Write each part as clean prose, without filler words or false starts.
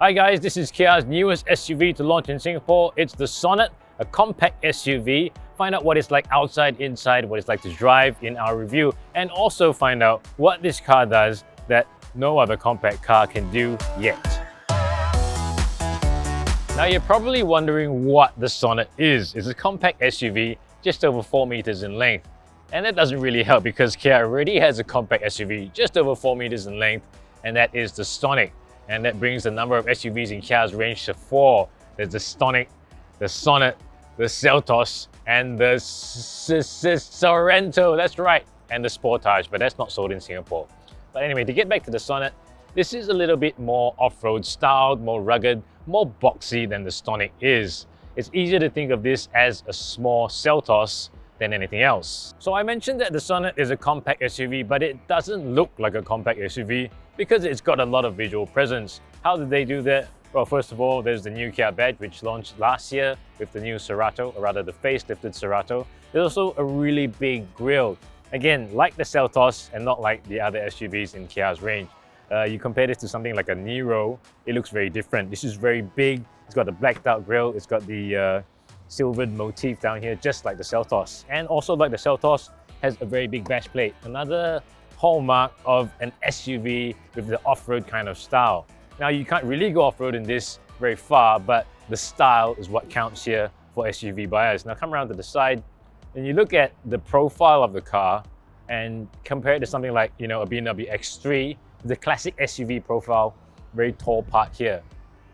Hi guys, this is Kia's newest SUV to launch in Singapore. It's the Sonet, a compact SUV. Find out what it's like outside, inside, what it's like to drive in our review, and also find out what this car does that no other compact car can do yet. Now you're probably wondering what the Sonet is. It's a compact SUV just over 4 meters in length. And that doesn't really help because Kia already has a compact SUV just over 4 meters in length, and that is the Stonic. And that brings the number of SUVs in Kia's range to 4. There's the Stonic, the Sonet, the Seltos, and the Sorento, that's right, and the Sportage, but that's not sold in Singapore. But anyway, to get back to the Sonet, this is a little bit more off-road styled, more rugged, more boxy than the Stonic is. It's easier to think of this as a small Seltos than anything else. So I mentioned that the Sonet is a compact SUV, but it doesn't look like a compact SUV because it's got a lot of visual presence. How did they do that? Well, first of all, there's the new Kia badge, which launched last year with the new Sorento, or rather the facelifted Sorento. There's also a really big grille. Again, like the Seltos and not like the other SUVs in Kia's range. You compare this to something like a Niro, it looks very different. This is very big. It's got the blacked out grille. It's got the silvered motif down here, just like the Seltos. And also like the Seltos, has a very big bash plate. Another hallmark of an SUV with the off-road kind of style. Now you can't really go off-road in this very far, but the style is what counts here for SUV buyers. Now come around to the side and you look at the profile of the car and compare it to something like, a BMW X3, the classic SUV profile, very tall part here.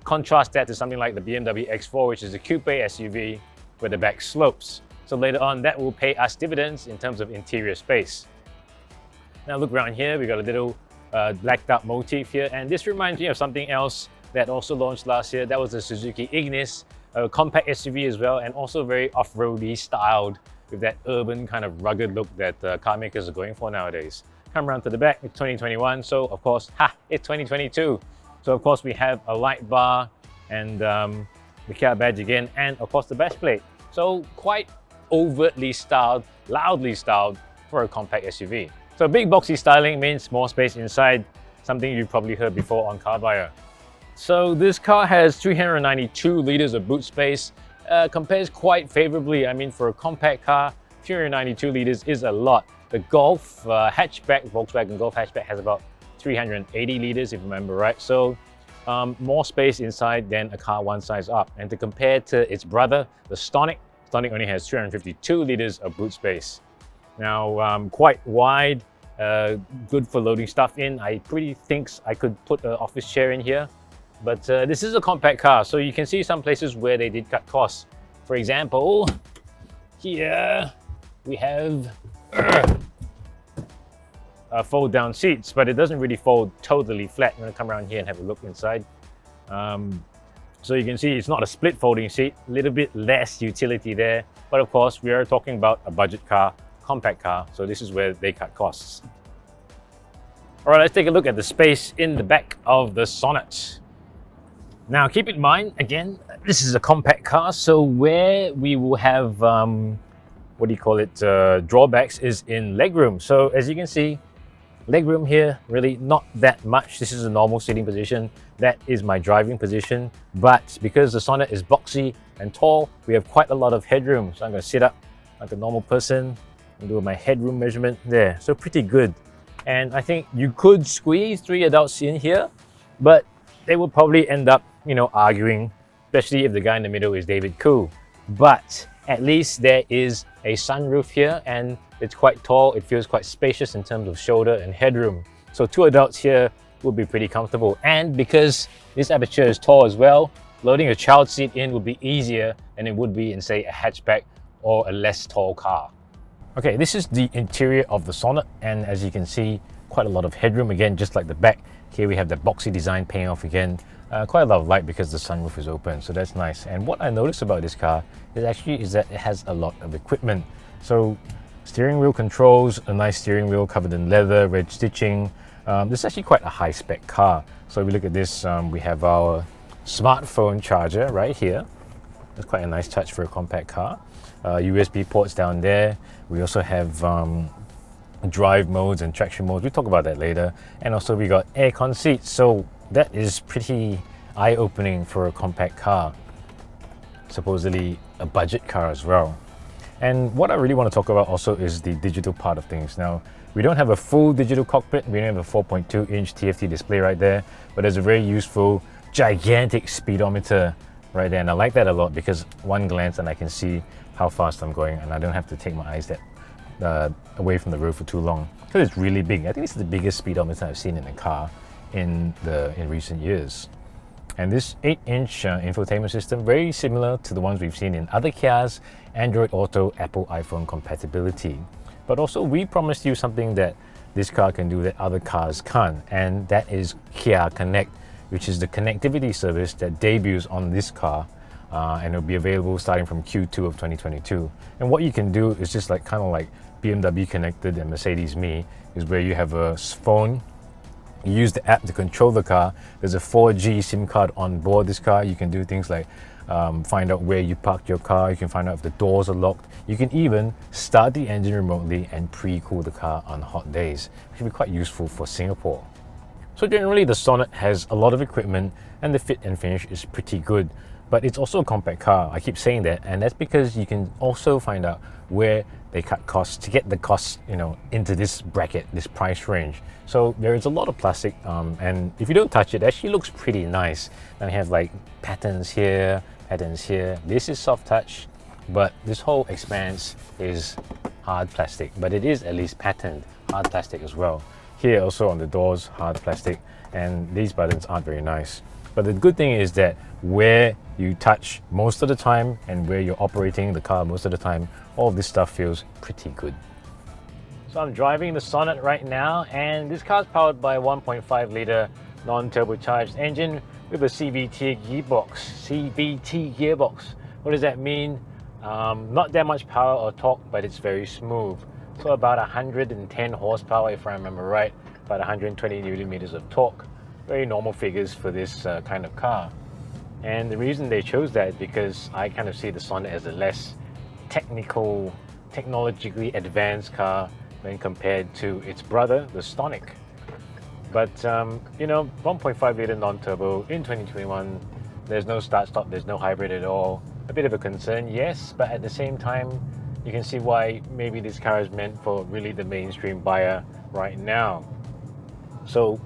Contrast that to something like the BMW X4, which is a coupe SUV where the back slopes. So later on, that will pay us dividends in terms of interior space. Now look around here, we got a little blacked out motif here, and this reminds me of something else that also launched last year. That was the Suzuki Ignis, a compact SUV as well, and also very off-roady styled with that urban kind of rugged look that car makers are going for nowadays. Come around to the back, it's 2021, so of course, it's 2022. So of course we have a light bar and the Kia badge again, and of course the bash plate. So quite overtly styled, loudly styled for a compact SUV. So big boxy styling means more space inside, something you've probably heard before on CarBuyer. So this car has 392 liters of boot space, compares quite favorably. I mean, for a compact car, 392 liters is a lot. The Golf hatchback, Volkswagen Golf hatchback, has about 380 liters if you remember right. So more space inside than a car one size up. And to compare to its brother, the Stonic only has 352 liters of boot space. Now, quite wide, good for loading stuff in. I pretty think I could put an office chair in here. But this is a compact car, so you can see some places where they did cut costs. For example, here we have fold down seats, but it doesn't really fold totally flat. I'm going to come around here and have a look inside. So you can see it's not a split folding seat, a little bit less utility there. But of course, we are talking about a budget car, compact car, so this is where they cut costs. All right, let's take a look at the space in the back of the Sonet. Now keep in mind, again, this is a compact car, so where we will have, drawbacks is in legroom. So as you can see, legroom here, really not that much. This is a normal sitting position. That is my driving position. But because the Sonet is boxy and tall, we have quite a lot of headroom. So I'm going to sit up like a normal person and do my headroom measurement there. So pretty good. And I think you could squeeze 3 adults in here, but they will probably end up, arguing, especially if the guy in the middle is David Koo. But at least there is a sunroof here and it's quite tall. It feels quite spacious in terms of shoulder and headroom. So 2 adults here would be pretty comfortable. And because this aperture is tall as well, loading a child seat in would be easier than it would be in, say, a hatchback or a less tall car. Okay, this is the interior of the Sonet, and as you can see, quite a lot of headroom again, just like the back. Here we have the boxy design paying off again. Quite a lot of light because the sunroof is open, so that's nice. And what I noticed about this car is that it has a lot of equipment. So steering wheel controls, a nice steering wheel covered in leather, red stitching. This is actually quite a high-spec car. So if we look at this, we have our smartphone charger right here. That's quite a nice touch for a compact car. USB ports down there. We also have drive modes and traction modes. We'll talk about that later. And also we got aircon seats. So that is pretty eye-opening for a compact car, supposedly a budget car as well. And what I really want to talk about also is the digital part of things. Now, we don't have a full digital cockpit, we don't have a 4.2-inch TFT display right there, but there's a very useful, gigantic speedometer right there, and I like that a lot because one glance and I can see how fast I'm going, and I don't have to take my eyes away from the road for too long, because it's really big. I think it's the biggest speedometer I've seen in a car in recent years. And this 8-inch infotainment system, very similar to the ones we've seen in other Kias, Android Auto, Apple iPhone compatibility. But also we promised you something that this car can do that other cars can't, and that is Kia Connect, which is the connectivity service that debuts on this car, and it'll be available starting from Q2 of 2022. And what you can do is just like kind of like BMW Connected and Mercedes Me, is where you have a phone. You use the app to control the car. There's a 4G SIM card on board this car. You can do things like find out where you parked your car. You can find out if the doors are locked. You can even start the engine remotely and pre-cool the car on hot days, which will be quite useful for Singapore. So generally the Sonet has a lot of equipment and the fit and finish is pretty good, but it's also a compact car. I keep saying that, and that's because you can also find out where they cut costs to get the costs, into this bracket, this price range. So there is a lot of plastic, and if you don't touch it, it actually looks pretty nice. And you have like patterns here, patterns here. This is soft touch, but this whole expanse is hard plastic, but it is at least patterned hard plastic as well. Here also on the doors, hard plastic, and these buttons aren't very nice. But the good thing is that where you touch most of the time and where you're operating the car most of the time, all of this stuff feels pretty good. So I'm driving the Sonet right now, and this car is powered by a 1.5 litre non-turbocharged engine with a CVT gearbox. What does that mean? Not that much power or torque, but it's very smooth. So about 110 horsepower if I remember right, about 120 Newton meters of torque. Very normal figures for this kind of car. And the reason they chose that is because I kind of see the Sonet as a less technologically advanced car when compared to its brother, the Stonic. But 1.5 litre non-turbo in 2021, there's no start-stop, there's no hybrid at all. A bit of a concern, yes, but at the same time, you can see why maybe this car is meant for really the mainstream buyer right now. So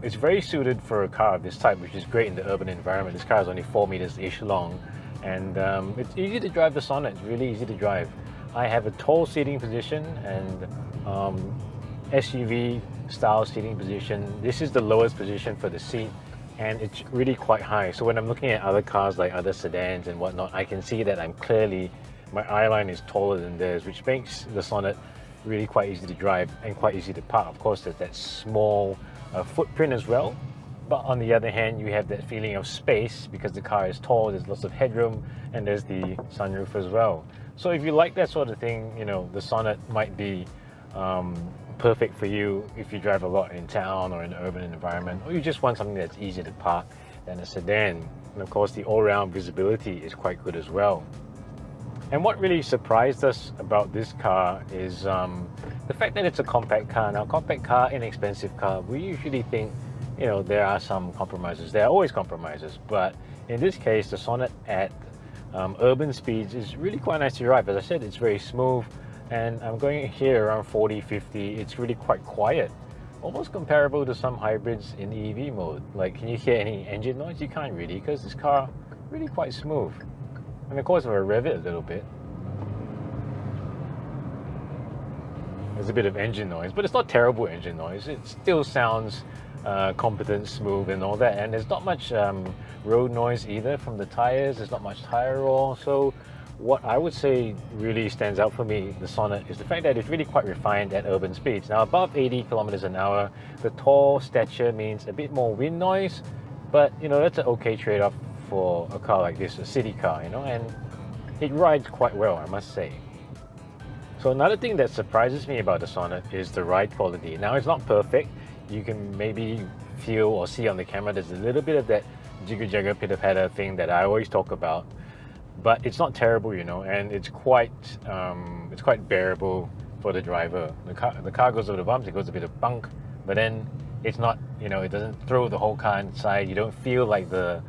it's very suited for a car of this type, which is great in the urban environment. This car is only 4 meters-ish long, and it's easy to drive the Sonet. It's really easy to drive. I have a tall seating position and SUV style seating position. This is the lowest position for the seat, and it's really quite high. So when I'm looking at other cars like other sedans and whatnot, I can see that my eye line is taller than theirs, which makes the Sonet really quite easy to drive and quite easy to park. Of course, there's that small footprint as well, but on the other hand, you have that feeling of space because the car is tall, there's lots of headroom, and there's the sunroof as well. So if you like that sort of thing, the Sonet might be perfect for you if you drive a lot in town or in an urban environment, or you just want something that's easy to park than a sedan. And of course, the all-round visibility is quite good as well. And what really surprised us about this car is the fact that it's a compact car. Now, compact car, inexpensive car, we usually think, there are some compromises. There are always compromises, but in this case, the Sonet at urban speeds is really quite nice to drive. As I said, it's very smooth, and I'm going here around 40, 50. It's really quite quiet, almost comparable to some hybrids in EV mode. Like, can you hear any engine noise? You can't really, because this car really quite smooth. And of course, if I rev it a little bit, there's a bit of engine noise, but it's not terrible engine noise. It still sounds competent, smooth and all that. And there's not much road noise either from the tires. There's not much tire roll. So what I would say really stands out for me, the Sonet, is the fact that it's really quite refined at urban speeds. Now, above 80 kilometers an hour, the tall stature means a bit more wind noise, but that's an okay trade-off for a car like this, a city car, and it rides quite well, I must say. So another thing that surprises me about the Sonet is the ride quality. Now, it's not perfect. You can maybe feel or see on the camera there's a little bit of that jigger-jagger, pitter-patter thing that I always talk about, but it's not terrible, and it's quite bearable for the driver. The car goes over the bumps, it goes a bit of bunk, but then It's not, you know, it doesn't throw the whole car inside. You don't feel like the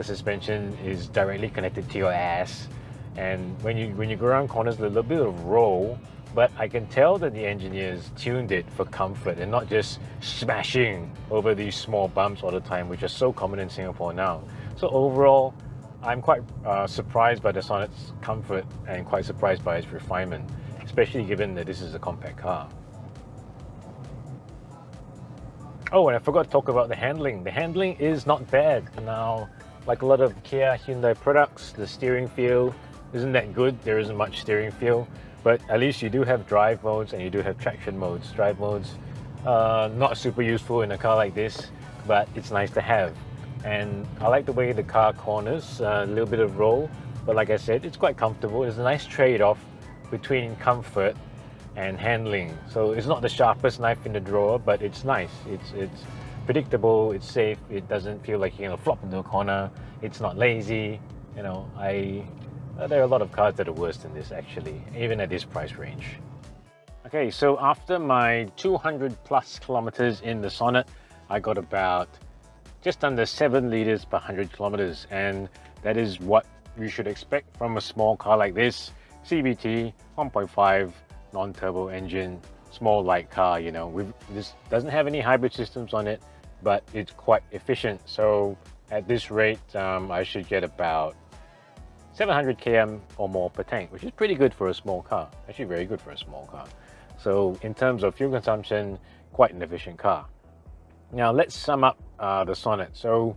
suspension is directly connected to your ass. And when you go around corners, there's a little bit of roll, but I can tell that the engineers tuned it for comfort and not just smashing over these small bumps all the time, which are so common in Singapore now. So overall, I'm quite surprised by the Sonet's comfort and quite surprised by its refinement, especially given that this is a compact car. Oh, and I forgot to talk about the handling. The handling is not bad. Now, like a lot of Kia Hyundai products, the steering feel isn't that good. There isn't much steering feel, but at least you do have drive modes and you do have traction modes. Drive modes, not super useful in a car like this, but it's nice to have. And I like the way the car corners, a little bit of roll, but like I said, it's quite comfortable. It's a nice trade-off between comfort and handling. So it's not the sharpest knife in the drawer, but it's nice. It's predictable, it's safe, it doesn't feel like you're gonna flop into a corner, it's not lazy. You know, there are a lot of cars that are worse than this actually, even at this price range. Okay, so after my 200 plus kilometers in the Sonet, I got about just under 7 liters per 100 kilometers, and that is what you should expect from a small car like this. CVT, 1.5, non-turbo engine, small light car, you know. This doesn't have any hybrid systems on it, but it's quite efficient. So at this rate, I should get about 700 km or more per tank, which is pretty good for a small car. Actually very good for a small car. So in terms of fuel consumption, quite an efficient car. Now let's sum up the Sonet. So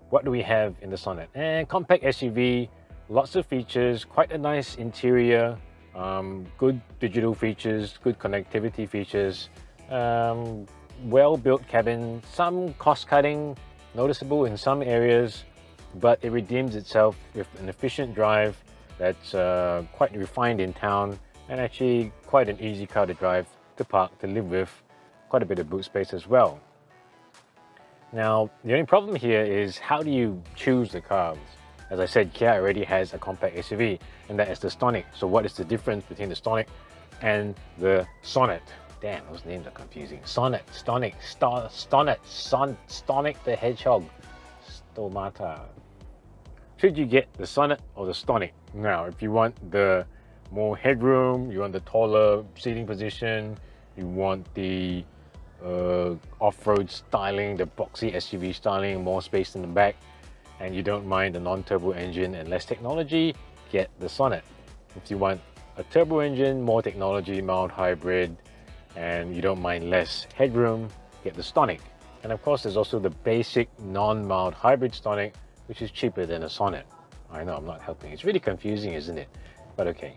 what do we have in the Sonet? Compact SUV, lots of features, quite a nice interior, good digital features, good connectivity features, well-built cabin, some cost-cutting noticeable in some areas, but it redeems itself with an efficient drive that's quite refined in town, and actually quite an easy car to drive, to park, to live with, quite a bit of boot space as well. Now, the only problem here is how do you choose the cars? As I said, Kia already has a compact SUV, and that is the Stonic. So what is the difference between the Stonic and the Sonet? Damn, those names are confusing. Sonet, Stonic, Stonic the Hedgehog, Stomata. Should you get the Sonet or the Stonic? Now, if you want the more headroom, you want the taller seating position, you want the off-road styling, the boxy SUV styling, more space in the back, and you don't mind the non-turbo engine and less technology, get the Sonet. If you want a turbo engine, more technology, mild hybrid, and you don't mind less headroom, get the Stonic. And of course, there's also the basic non-mild hybrid Stonic, which is cheaper than a Sonet. I know, I'm not helping. It's really confusing, isn't it? But okay.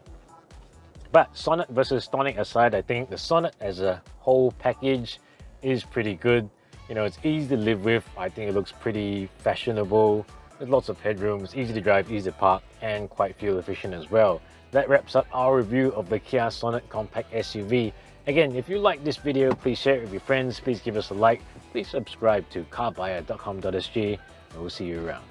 But Sonet versus Stonic aside, I think the Sonet as a whole package is pretty good. You know, it's easy to live with. I think it looks pretty fashionable. There's lots of headroom, it's easy to drive, easy to park, and quite fuel efficient as well. That wraps up our review of the Kia Sonet compact SUV. Again, if you like this video, please share it with your friends, please give us a like, please subscribe to carbuyer.com.sg, and we'll see you around.